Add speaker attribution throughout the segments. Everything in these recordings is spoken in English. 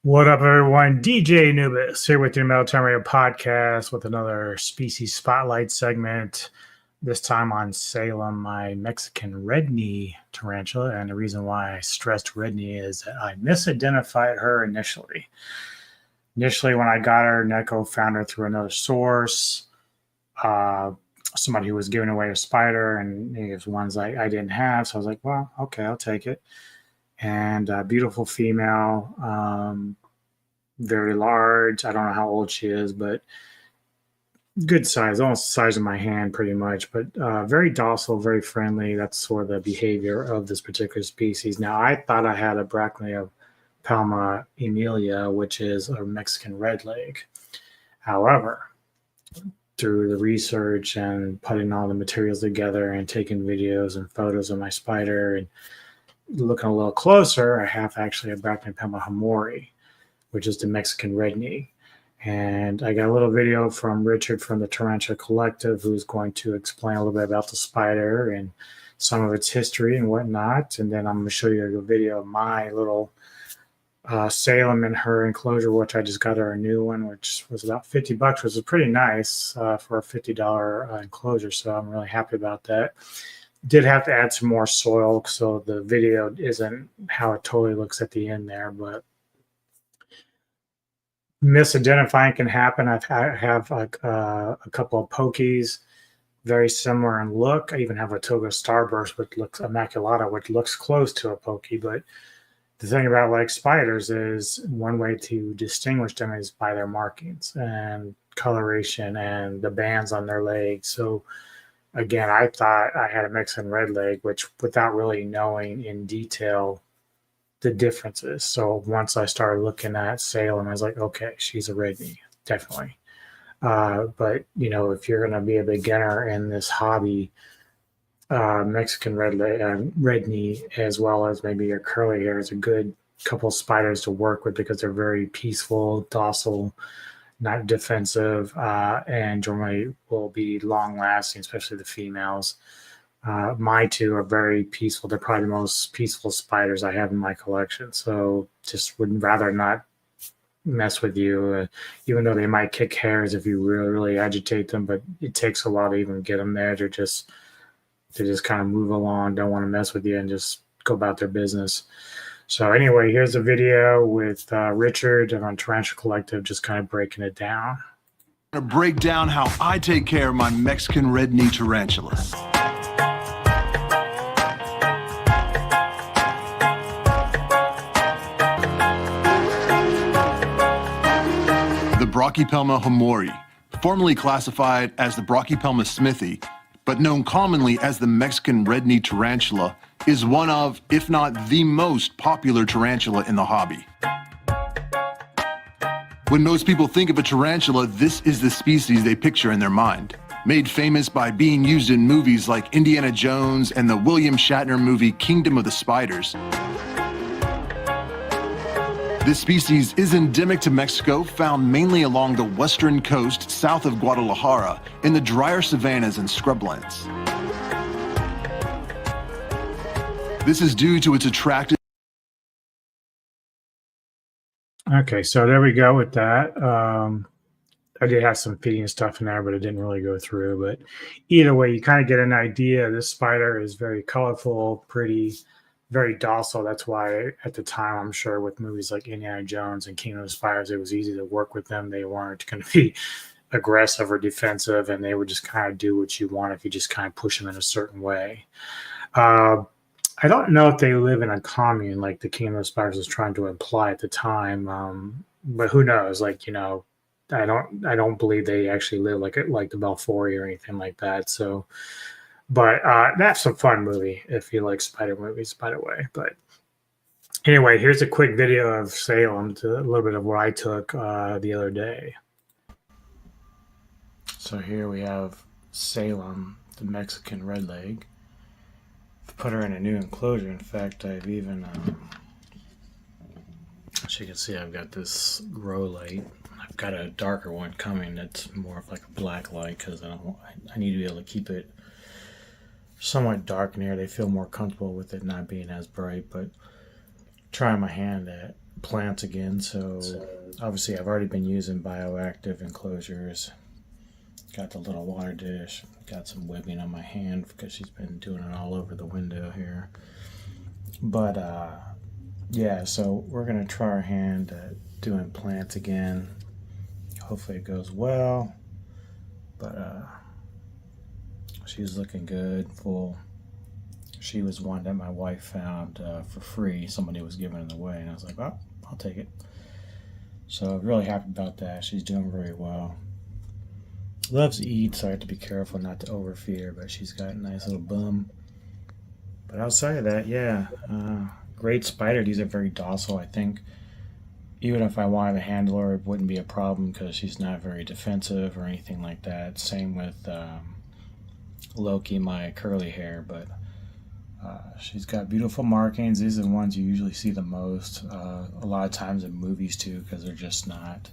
Speaker 1: What up, everyone? DJ Anubis here with your Metal Time Radio podcast with another species spotlight segment. This time on Salem, my Mexican Redknee Tarantula. And the reason why I stressed Redknee is that I misidentified her initially. Initially, when I got her, Neko found her through another source. Somebody who was giving away a spider, and it was ones I didn't have. So I was like, well, okay, I'll take it. And beautiful female, very large. I don't know how old she is, but good size, almost the size of my hand pretty much, but very docile, very friendly. That's sort of the behavior of this particular species. Now, I thought I had a Brachypelma emilia, which is a Mexican red leg. However, through the research and putting all the materials together and taking videos and photos of my spider and looking a little closer, I have actually a Brachypelma Hamorii, which is the Mexican Redknee. And I got a little video from Richard from the Tarantula Collective, who's going to explain a little bit about the spider and some of its history and whatnot. And then I'm going to show you a video of my little Salem in her enclosure, which I just got her a new one, which was about $50, which was pretty nice for a $50 enclosure. So I'm really happy about that. Did have to add some more soil, so the video isn't how it totally looks at the end there, but misidentifying can happen. I have a couple of pokies, very similar in look. I even have a Toga starburst, which looks immaculata, which looks close to a pokey. But the thing about like spiders is one way to distinguish them is by their markings and coloration and the bands on their legs. So again, I thought I had a Mexican red leg, which without really knowing in detail the differences. So once I started looking at Salem, I was like, okay, she's a Redknee, definitely. But, you know, if you're going to be a beginner in this hobby, Mexican Redknee, as well as maybe your curly hair, is a good couple spiders to work with because they're very peaceful, docile, not defensive, and generally will be long-lasting, especially the females. My two are very peaceful. They're probably the most peaceful spiders I have in my collection. So just would rather not mess with you, even though they might kick hairs if you really, really agitate them. But it takes a lot to even get them there. They just kind of move along, don't want to mess with you, and just go about their business. So anyway, here's a video with Richard on Tarantula Collective, just kind of breaking it down.
Speaker 2: I'm going to break down how I take care of my Mexican Redknee tarantulas. The Brachypelma Hamorii, formerly classified as the Brachypelma smithi, but known commonly as the Mexican Redknee Tarantula, is one of, if not the most popular tarantula in the hobby. When most people think of a tarantula, this is the species they picture in their mind. Made famous by being used in movies like Indiana Jones and the William Shatner movie Kingdom of the Spiders. This species is endemic to Mexico, found mainly along the western coast south of Guadalajara in the drier savannas and scrublands. This is due to its attractive...
Speaker 1: Okay, so there we go with that. I did have some feeding stuff in there, but it didn't really go through. But either way, you kind of get an idea. This spider is very colorful, pretty, very docile. That's why at the time, I'm sure with movies like Indiana Jones and King of the Spiders, it was easy to work with them. They weren't going to be aggressive or defensive, and they would just kind of do what you want if you just kind of push them in a certain way. I don't know if they live in a commune like the King of the Spiders was trying to imply at the time, but who knows? Like, I don't believe they actually live like the Belfory or anything like that. So, but that's a fun movie if you like spider movies, by the way. But anyway, here's a quick video of Salem, to a little bit of what I took the other day. So here we have Salem, the Mexican redleg. I've put her in a new enclosure. In fact, I've even, as you can see, I've got this grow light. I've got a darker one coming that's more of like a black light because I need to be able to keep it somewhat dark in here. They feel more comfortable with it not being as bright, but trying my hand at plants again. So obviously I've already been using bioactive enclosures. Got the little water dish, got some webbing on my hand because she's been doing it all over the window here. But yeah, so we're gonna try our hand at doing plants again. Hopefully it goes well, but she's looking good, full. She was one that my wife found for free. Somebody was giving it away, and I was like, oh, I'll take it. So I'm really happy about that. She's doing very well. Loves to eat, so I have to be careful not to overfeed her, but she's got a nice little bum. But outside of that, yeah, great spider. These are very docile. I think even if I wanted to handle her, it wouldn't be a problem because she's not very defensive or anything like that. Same with Loki, my curly hair, but she's got beautiful markings. These are the ones you usually see the most, a lot of times in movies too, because they're just not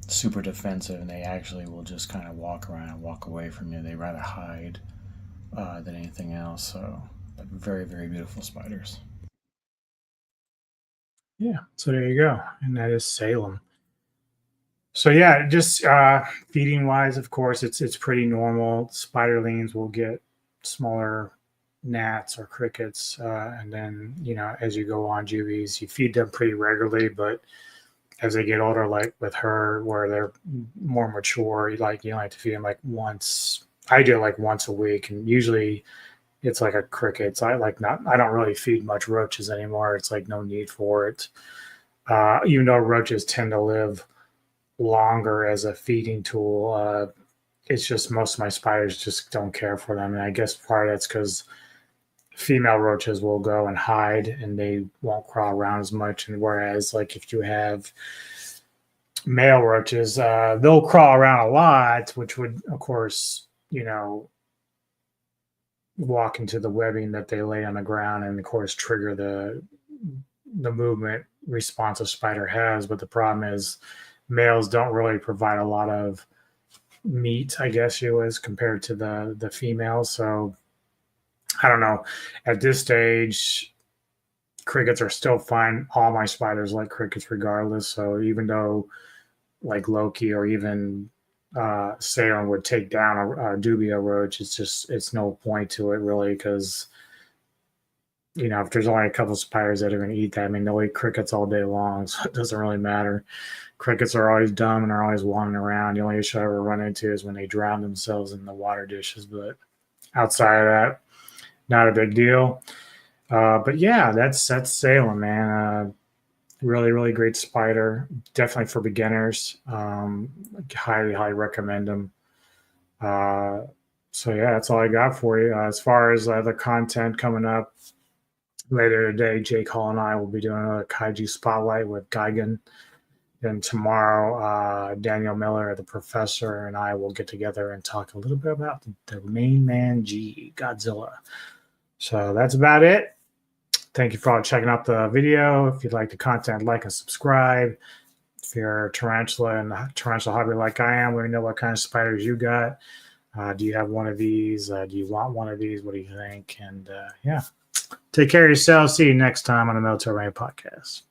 Speaker 1: super defensive, and they actually will just kind of walk around and walk away from you. They rather hide than anything else. So, but very, very beautiful spiders. Yeah, so there you go, and that is Salem. So yeah, just feeding wise, of course, it's pretty normal. Spiderlings will get smaller gnats or crickets, and then as you go on juvies, you feed them pretty regularly, but as they get older, like with her, where they're more mature, you like to feed them like once. I do it like once a week, and usually it's like a cricket. So I don't really feed much roaches anymore. It's like no need for it. Even though roaches tend to live longer as a feeding tool, it's just most of my spiders just don't care for them, and I guess part of that's because female roaches will go and hide and they won't crawl around as much. And whereas like if you have male roaches, they'll crawl around a lot, which would of course, walk into the webbing that they lay on the ground and of course trigger the movement response a spider has. But the problem is males don't really provide a lot of meat, I guess compared to the females. So I don't know. At this stage, crickets are still fine. All my spiders like crickets regardless. So even though like Loki or even Salem would take down a dubia roach, it's no point to it really, because if there's only a couple of spiders that are going to eat that, I mean, they'll eat crickets all day long, so it doesn't really matter. Crickets are always dumb and are always wandering around. The only issue I ever run into is when they drown themselves in the water dishes. But outside of that, not a big deal. But yeah, that's Salem, man. Really, really great spider. Definitely for beginners. Highly, highly recommend them. So yeah, that's all I got for you. As far as the content coming up later today, Jake Hall and I will be doing a kaiju spotlight with Gigan. Then tomorrow, Daniel Miller, the professor, and I will get together and talk a little bit about the main man G, Godzilla. So that's about it. Thank you for all checking out the video. If you'd like the content, like and subscribe. If you're a tarantula and a tarantula hobby like I am, let me know what kind of spiders you got. Do you have one of these? Do you want one of these? What do you think? And yeah, take care of yourselves. See you next time on the Military Rain Podcast.